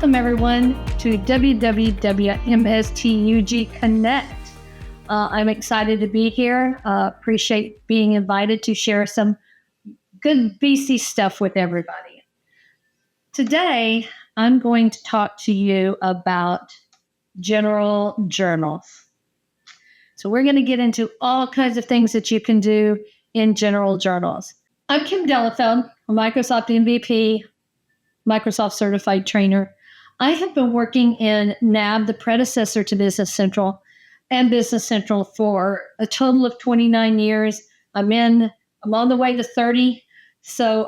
Welcome everyone to Wwmstug Connect. I'm excited to be here. Appreciate being invited to share some good VC stuff with everybody. Today, I'm going to talk to you about general journals. So we're going to get into all kinds of things that you can do in general journals. I'm Kim Dallefeld, a Microsoft MVP, Microsoft certified trainer. I have been working in NAB, the predecessor to Business Central, and Business Central for a total of 29 years. I'm on the way to 30, so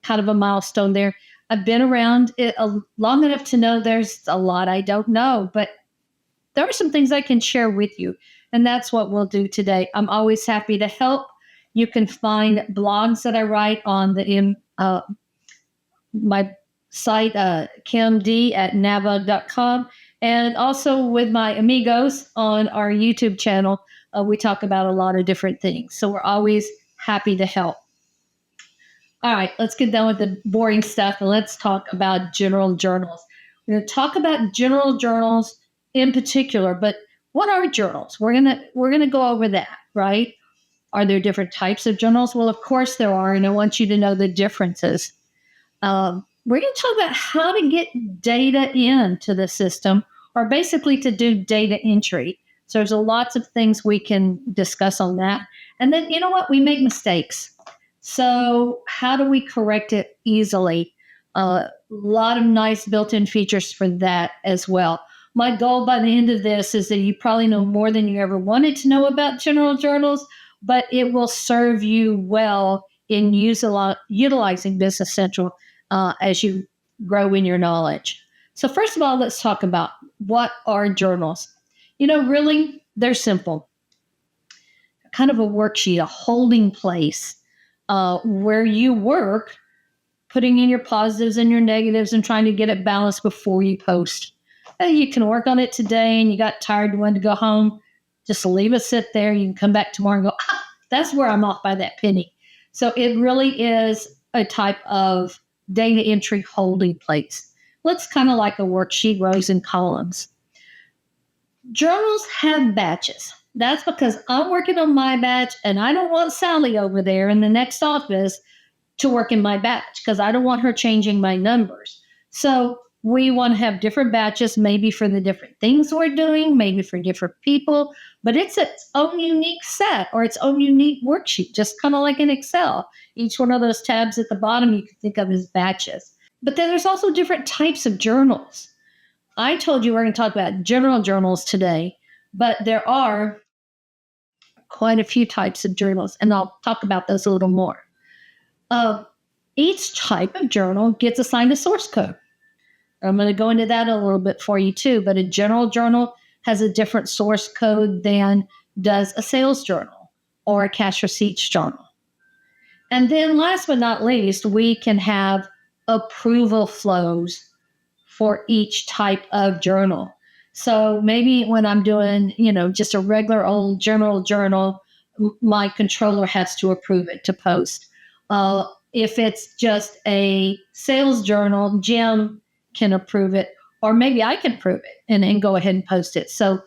kind of a milestone there. I've been around it long enough to know there's a lot I don't know, but there are some things I can share with you, and that's what we'll do today. I'm always happy to help. You can find blogs that I write on my site, kimd@nava.com, and also with my amigos on our YouTube channel. We talk about a lot of different things, so we're always happy to help. All right, let's get done with the boring stuff and let's talk about general journals. We're going to talk about general journals in particular, but what are journals? We're gonna go over that, right? Are there different types of journals? Well, of course there are, and I want you to know the differences. We're going to talk about how to get data into the system, or basically to do data entry. So there's lots of things we can discuss on that. And then, you know what? We make mistakes. So how do we correct it easily? A lot of nice built-in features for that as well. My goal by the end of this is that you probably know more than you ever wanted to know about general journals, but it will serve you well in utilizing Business Central as you grow in your knowledge. So first of all, let's talk about what are journals. Really, they're simple. Kind of a worksheet, a holding place where you work, putting in your positives and your negatives and trying to get it balanced before you post. You can work on it today and you got tired and wanted to go home. Just leave it sit there. You can come back tomorrow and go, that's where I'm off by that penny. So it really is a type of data entry holding place. Looks kind of like a worksheet, rows and columns. Journals have batches. That's because I'm working on my batch and I don't want Sally over there in the next office to work in my batch because I don't want her changing my numbers. So we want to have different batches, maybe for the different things we're doing, maybe for different people, but it's its own unique set or its own unique worksheet, just kind of like in Excel. Each one of those tabs at the bottom you can think of as batches. But then there's also different types of journals. I told you we're going to talk about general journals today, but there are quite a few types of journals, and I'll talk about those a little more. Each type of journal gets assigned a source code. I'm going to go into that a little bit for you too, but a general journal has a different source code than does a sales journal or a cash receipts journal. And then last but not least, we can have approval flows for each type of journal. So maybe when I'm doing, just a regular old general journal, my controller has to approve it to post. If it's just a sales journal, Jim can approve it, or maybe I can approve it and go ahead and post it. So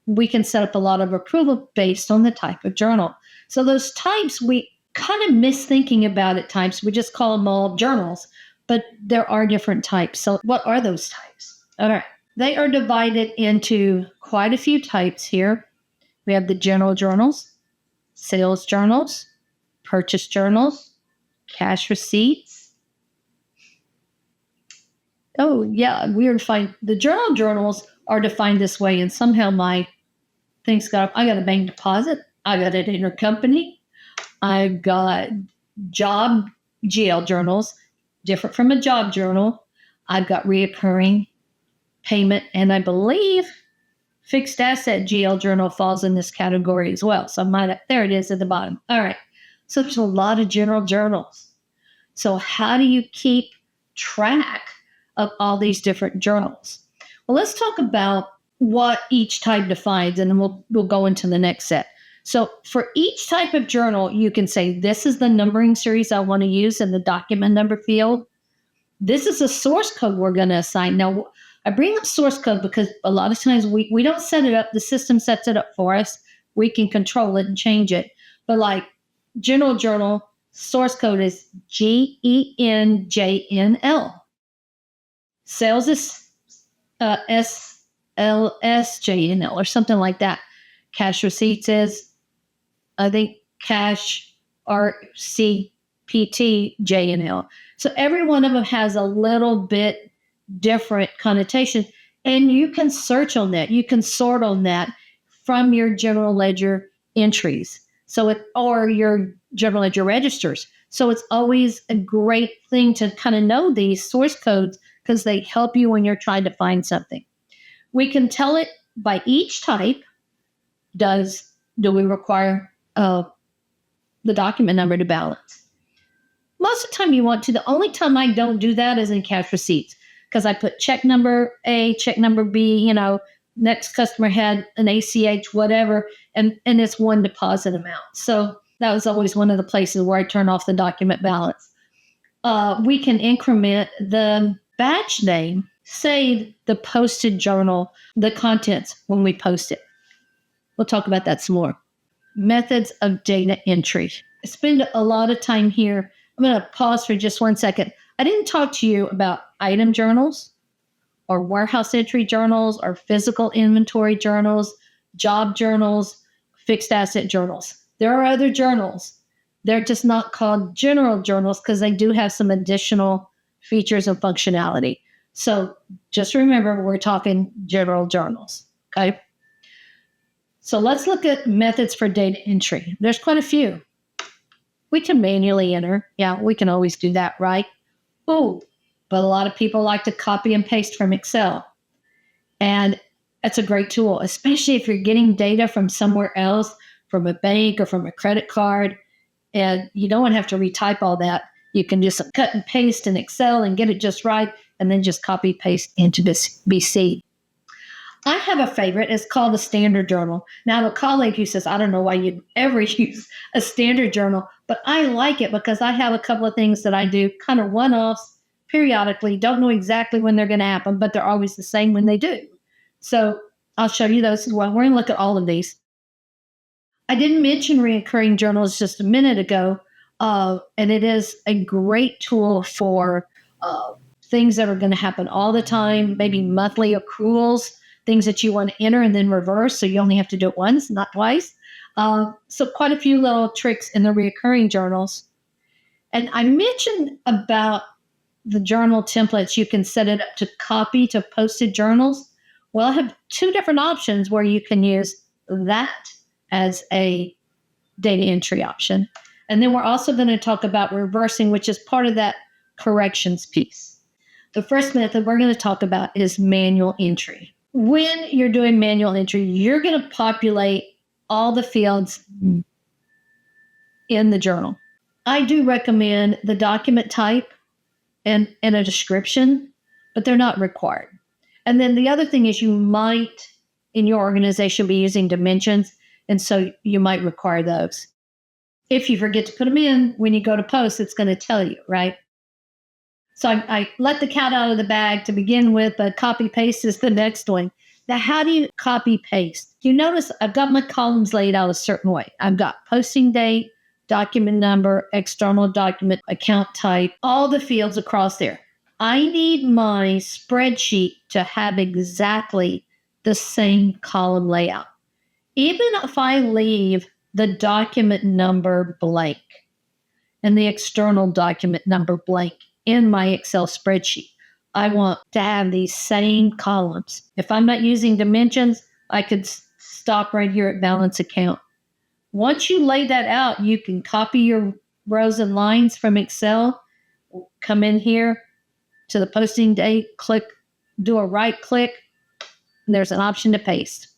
we can set up a lot of approval based on the type of journal. So those types, we kind of miss thinking about at times. We just call them all journals, but there are different types. So what are those types? All right. They are divided into quite a few types here. We have the general journals, sales journals, purchase journals, cash receipts. Oh, yeah, weird to find. The general journals are defined this way, and somehow my things got up. I got a bank deposit. I got an intercompany. I've got job GL journals, different from a job journal. I've got reoccurring payment, and I believe fixed asset GL journal falls in this category as well. So there it is at the bottom. All right. So there's a lot of general journals. So how do you keep track of all these different journals? Well, let's talk about what each type defines, and then we'll go into the next set. So for each type of journal, you can say, this is the numbering series I want to use in the document number field. this is a source code we're going to assign. Now, I bring up source code because a lot of times we don't set it up. The system sets it up for us. We can control it and change it. But like general journal, source code is GENJNL. Sales is SLSJNL or something like that. Cash receipts is, I think, cash RCPTJNL. So every one of them has a little bit different connotation, and you can search on that. You can sort on that from your general ledger entries. Or your general ledger registers. So it's always a great thing to kind of know these source codes because they help you when you're trying to find something. We can tell it by each type. Do we require the document number to balance? Most of the time you want to. The only time I don't do that is in cash receipts because I put check number A, check number B, next customer had an ACH, whatever, and it's one deposit amount. So that was always one of the places where I turn off the document balance. We can increment the batch name, save the posted journal, the contents when we post it. We'll talk about that some more. Methods of data entry. I spend a lot of time here. I'm going to pause for just 1 second. I didn't talk to you about item journals or warehouse entry journals or physical inventory journals, job journals, fixed asset journals. There are other journals. They're just not called general journals because they do have some additional features and functionality. So just remember, we're talking general journals, okay? So let's look at methods for data entry. There's quite a few. We can manually enter. Yeah, we can always do that, right? Oh, but a lot of people like to copy and paste from Excel. And that's a great tool, especially if you're getting data from somewhere else, from a bank or from a credit card, and you don't want to have to retype all that. You can just cut and paste in Excel and get it just right, and then just copy paste into this BC. I have a favorite. It's called the Standard Journal. Now, I have a colleague who says, I don't know why you'd ever use a Standard Journal, but I like it because I have a couple of things that I do, kind of one-offs, periodically. Don't know exactly when they're going to happen, but they're always the same when they do. So I'll show you those as well. We're going to look at all of these. I didn't mention recurring journals just a minute ago, and it is a great tool for things that are going to happen all the time, maybe monthly accruals, things that you want to enter and then reverse, so you only have to do it once, not twice. So quite a few little tricks in the recurring journals. And I mentioned about the journal templates. You can set it up to copy to posted journals. Well, I have two different options where you can use that as a data entry option. And then we're also going to talk about reversing, which is part of that corrections piece. The first method we're going to talk about is manual entry. When you're doing manual entry, you're going to populate all the fields in the journal. I do recommend the document type and a description, but they're not required. And then the other thing is you might, in your organization, be using dimensions, and so you might require those. If you forget to put them in, when you go to post, it's going to tell you, right? So I let the cat out of the bag to begin with, but copy paste is the next one. Now, how do you copy paste? You notice I've got my columns laid out a certain way. I've got posting date, document number, external document, account type, all the fields across there. I need my spreadsheet to have exactly the same column layout. Even if I leave the document number blank and the external document number blank in my Excel spreadsheet, I want to have these same columns. If I'm not using dimensions, I could stop right here at balance account. Once you lay that out, you can copy your rows and lines from Excel, come in here to the posting date, do a right click, and there's an option to paste.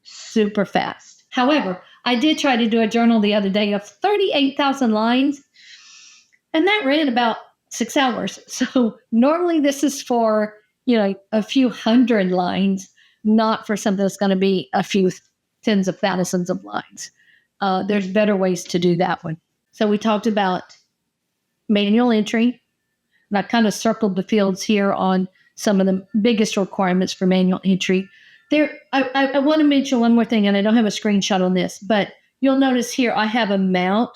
Super fast. However, I did try to do a journal the other day of 38,000 lines, and that ran about 6 hours. So normally this is for, a few hundred lines, not for something that's going to be a few tens of thousands of lines. There's better ways to do that one. So we talked about manual entry. And I kind of circled the fields here on some of the biggest requirements for manual entry. I want to mention one more thing, and I don't have a screenshot on this, but you'll notice here I have amount,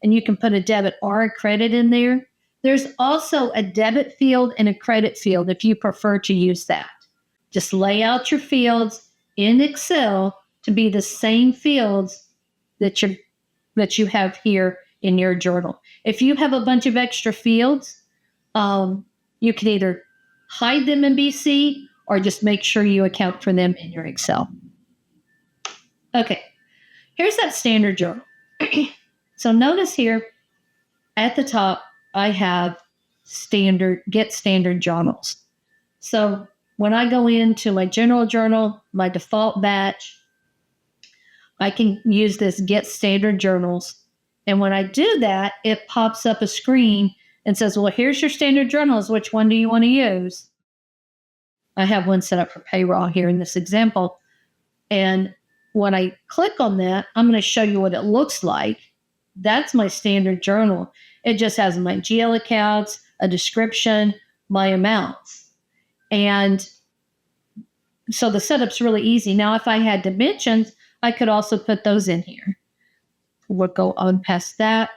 and you can put a debit or a credit in there. There's also a debit field and a credit field if you prefer to use that. Just lay out your fields in Excel to be the same fields that you have here in your journal. If you have a bunch of extra fields, you can either hide them in BC or just make sure you account for them in your Excel. Okay, here's that standard journal. So notice here at the top, I have get standard journals. So when I go into my general journal, my default batch, I can use this get standard journals. And when I do that, it pops up a screen and says, well, here's your standard journals. Which one do you want to use? I have one set up for payroll here in this example. And when I click on that, I'm going to show you what it looks like. That's my standard journal. It just has my GL accounts, a description, my amounts. And so the setup's really easy. Now, if I had dimensions, I could also put those in here. We'll go on past that.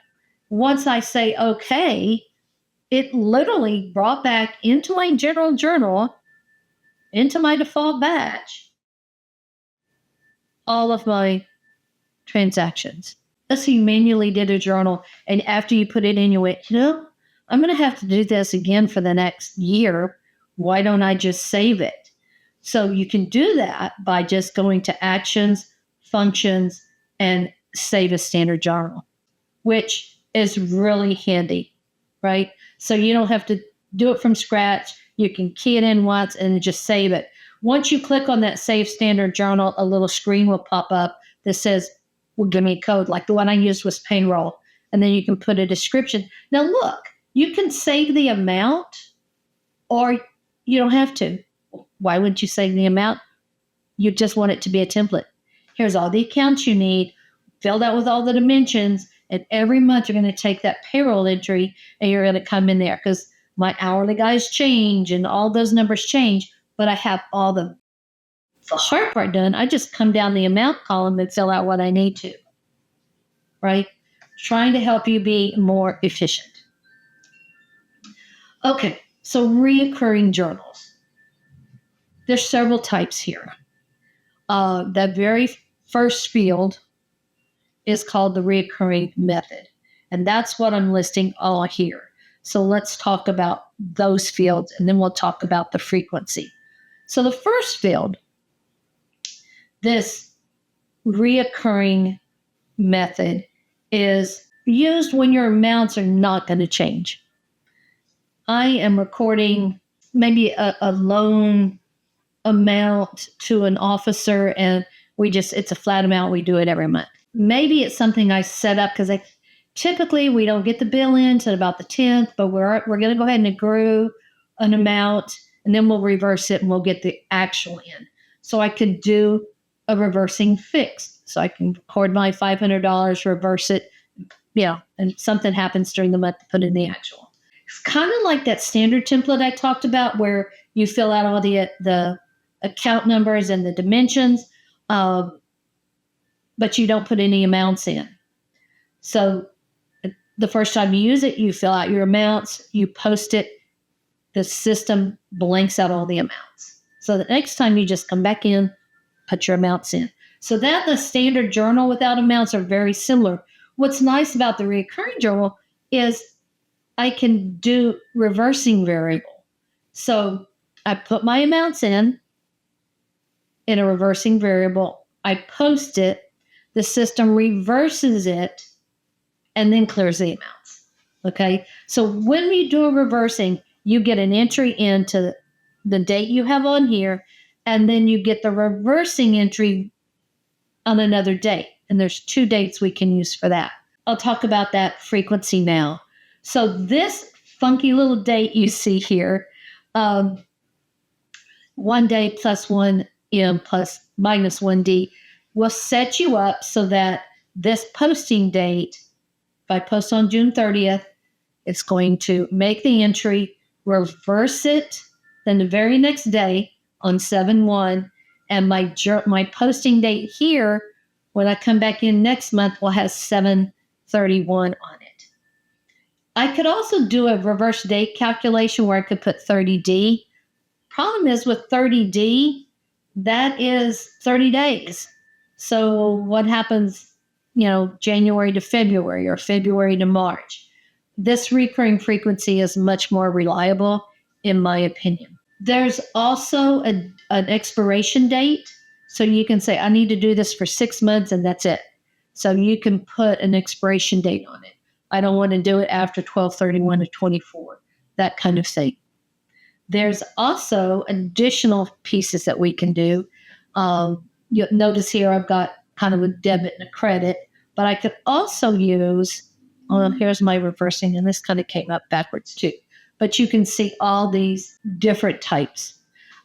Once I say okay, it literally brought back into my general journal, into my default batch, all of my transactions. Let's say you manually did a journal, and after you put it in, you went, I'm going to have to do this again for the next year. Why don't I just save it? So you can do that by just going to Actions, Functions, and Save a Standard Journal, which is really handy, right? So you don't have to do it from scratch. You can key it in once and just save it. Once you click on that Save Standard Journal, a little screen will pop up that says, well, give me a code, like the one I used was payroll. And then you can put a description. Now, look, you can save the amount or you don't have to. Why wouldn't you save the amount? You just want it to be a template. Here's all the accounts you need, filled out with all the dimensions. And every month you're going to take that payroll entry and you're going to come in there because my hourly guys change and all those numbers change, but I have all the hard part done. I just come down the amount column and fill out what I need to, right? Trying to help you be more efficient. Okay, so reoccurring journals. There's several types here. That very first field is called the reoccurring method, and that's what I'm listing all here. So let's talk about those fields, and then we'll talk about the frequency. So the first field, this reoccurring method, is used when your amounts are not going to change. I am recording maybe a loan amount to an officer, and it's a flat amount. We do it every month. Maybe it's something I set up because typically we don't get the bill in until about the 10th, but we're going to go ahead and accrue an amount, and then we'll reverse it and we'll get the actual in. So I could do a reversing fix. So I can record my $500, reverse it, and something happens during the month to put in the actual. It's kind of like that standard template I talked about where you fill out all the account numbers and the dimensions, but you don't put any amounts in. So the first time you use it, you fill out your amounts, you post it, the system blanks out all the amounts. So the next time you just come back in, put your amounts in. So that the standard journal without amounts are very similar. What's nice about the recurring journal is I can do reversing variable. So I put my amounts in a reversing variable. I post it. The system reverses it and then clears the amounts. Okay. So when you do a reversing, you get an entry into the date you have on here, and then you get the reversing entry on another date. And there's 2 dates we can use for that. I'll talk about that frequency now. So this funky little date you see here, 1 day plus 1M plus minus 1D, will set you up so that this posting date, if I post on June 30th, It's going to make the entry, reverse it, then the very next day on 7/1, and my posting date here, when I come back in next month, will have 7/31 on it. I could also do a reverse date calculation where I could put 30D. Problem is with 30D, that is 30 days. So what happens, January to February or February to March? This recurring frequency is much more reliable, in my opinion. There's also an expiration date. So you can say, I need to do this for 6 months and that's it. So you can put an expiration date on it. I don't want to do it after 12/31 of 24, that kind of thing. There's also additional pieces that we can do. You'll notice here I've got kind of a debit and a credit, but I could also use, here's my reversing, and this kind of came up backwards too. But you can see all these different types.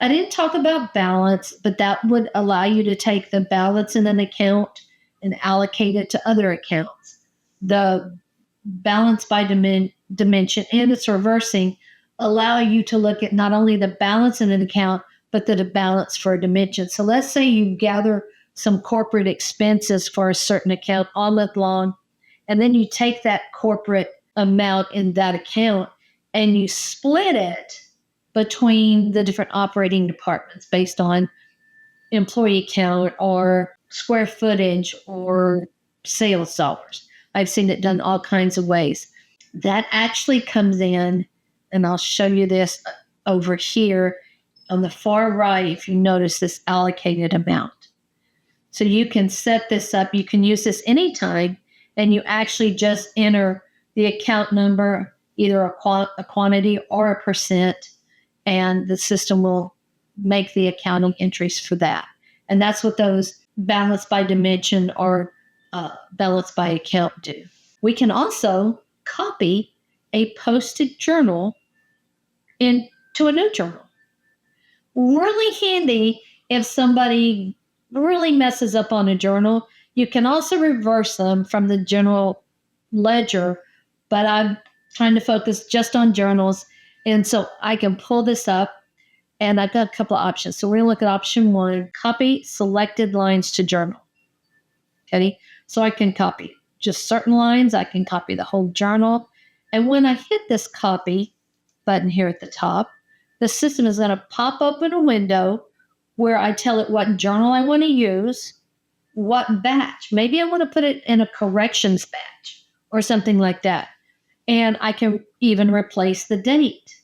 I didn't talk about balance, but that would allow you to take the balance in an account and allocate it to other accounts. The balance by dimension and its reversing allow you to look at not only the balance in an account, but the balance for a dimension. So let's say you gather some corporate expenses for a certain account all month long, and then you take that corporate amount in that account and you split it between the different operating departments based on employee count or square footage or sales dollars. I've seen it done all kinds of ways. That actually comes in, and I'll show you this over here on the far right, if you notice this allocated amount. So you can set this up. You can use this anytime, and you actually just enter the account number, either a quantity or a percent, and the system will make the accounting entries for that. And that's what those balance by dimension or balance by account do. We can also copy a posted journal into a new journal. Really handy if somebody really messes up on a journal. You can also reverse them from the general ledger, but I'm trying to focus just on journals. And so I can pull this up, and I've got a couple of options. So we're going to look at option 1, copy selected lines to journal. Okay, so I can copy just certain lines. I can copy the whole journal. And when I hit this copy button here at the top, the system is going to pop open a window where I tell it what journal I want to use, what batch. Maybe I want to put it in a corrections batch or something like that. And I can even replace the date.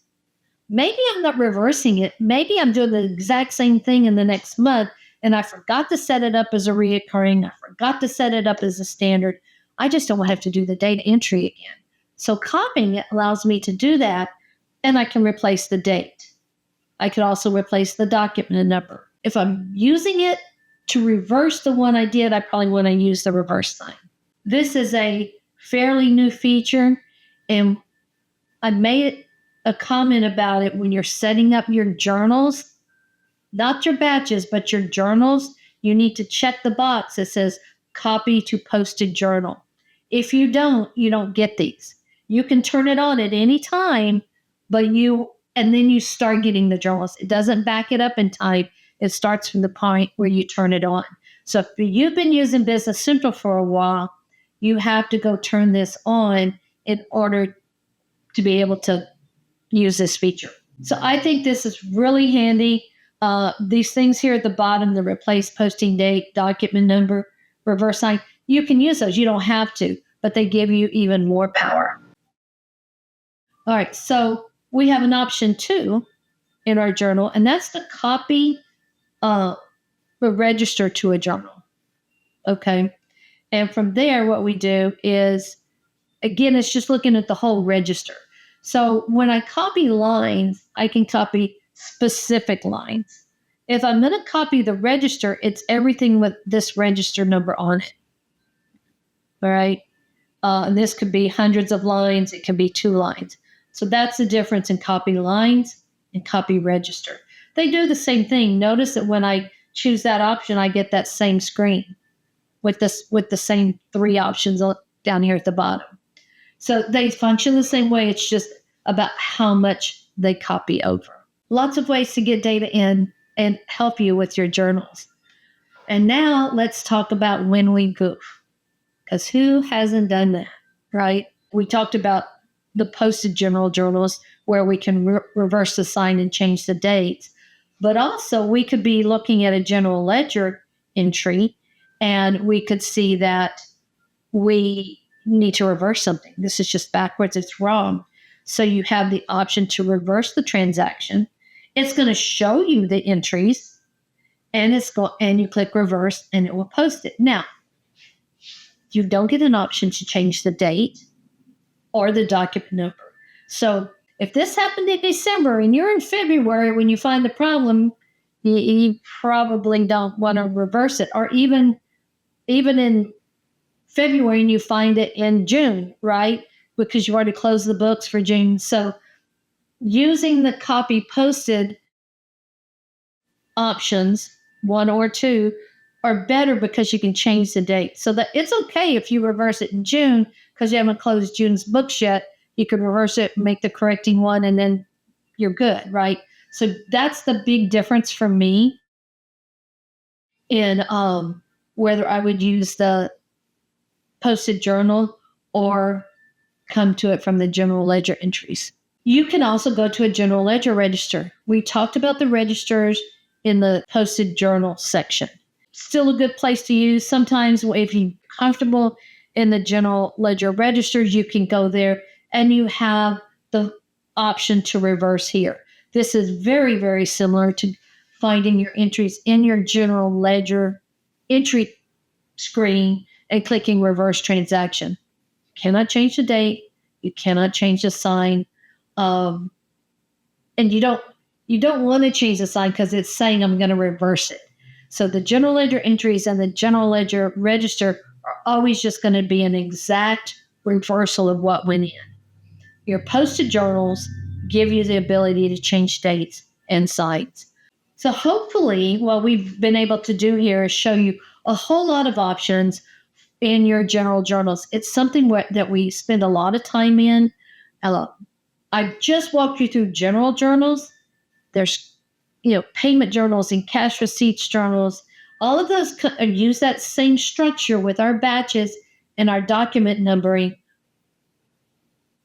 Maybe I'm not reversing it. Maybe I'm doing the exact same thing in the next month, and I forgot to set it up as a reoccurring. I forgot to set it up as a standard. I just don't have to do the data entry again. So copying it allows me to do that, and I can replace the date. I could also replace the document number. If I'm using it to reverse the one I did, I probably want to use the reverse sign. This is a fairly new feature, and I made a comment about it when you're setting up your journals, not your batches, but your journals. You need to check the box that says copy to posted journal. If you don't get these. You can turn it on at any time, and then you start getting the journals. It doesn't back it up in time. It starts from the point where you turn it on. So if you've been using Business Central for a while, you have to go turn this on in order to be able to use this feature. So I think this is really handy. These things here at the bottom, the replace posting date, document number, reverse sign, you can use those. You don't have to, but they give you even more power. All right, so we have an option 2 in our journal, and that's to copy a register to a journal. Okay, and from there, what we do is, again, it's just looking at the whole register. So when I copy lines, I can copy specific lines. If I'm going to copy the register, it's everything with this register number on it. All right, and this could be hundreds of lines. It can be 2 lines. So that's the difference in copy lines and copy register. They do the same thing. Notice that when I choose that option, I get that same screen with the same 3 options down here at the bottom. So they function the same way. It's just about how much they copy over. Lots of ways to get data in and help you with your journals. And now let's talk about when we goof, because who hasn't done that, right? We talked about the posted general journals where we can reverse the sign and change the dates. But also we could be looking at a general ledger entry and we could see that we need to reverse something. This is just backwards. It's wrong. So you have the option to reverse the transaction. It's going to show you the entries and and you click reverse and it will post it. Now, you don't get an option to change the date or the document number. So if this happened in December and you're in February when you find the problem, you probably don't want to reverse it. Or even in February and you find it in June, right? Because you already closed the books for June. So using the copy posted options, 1 or 2, are better because you can change the date. So that it's okay if you reverse it in June because you haven't closed June's books yet. You can reverse it, make the correcting one, and then you're good, right? So that's the big difference for me in whether I would use the posted journal or come to it from the general ledger entries. You can also go to a general ledger register. We talked about the registers in the posted journal section. Still a good place to use. Sometimes if you're comfortable in the general ledger registers, you can go there and you have the option to reverse here. This is very, very similar to finding your entries in your general ledger entry screen and clicking reverse transaction. Cannot change the date. You cannot change the sign. And you don't want to change the sign because it's saying I'm going to reverse it. So the general ledger entries and the general ledger register are always just going to be an exact reversal of what went in. Your posted journals give you the ability to change dates and signs. So hopefully what we've been able to do here is show you a whole lot of options in your general journals. It's something that we spend a lot of time in. I just walked you through general journals. There's payment journals and cash receipts journals. All of those use that same structure with our batches and our document numbering.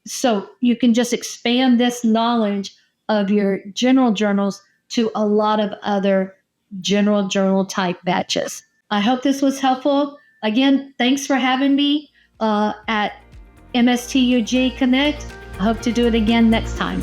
So you can just expand this knowledge of your general journals to a lot of other general journal type batches. I hope this was helpful. Again, thanks for having me at MSTUG Connect. I hope to do it again next time.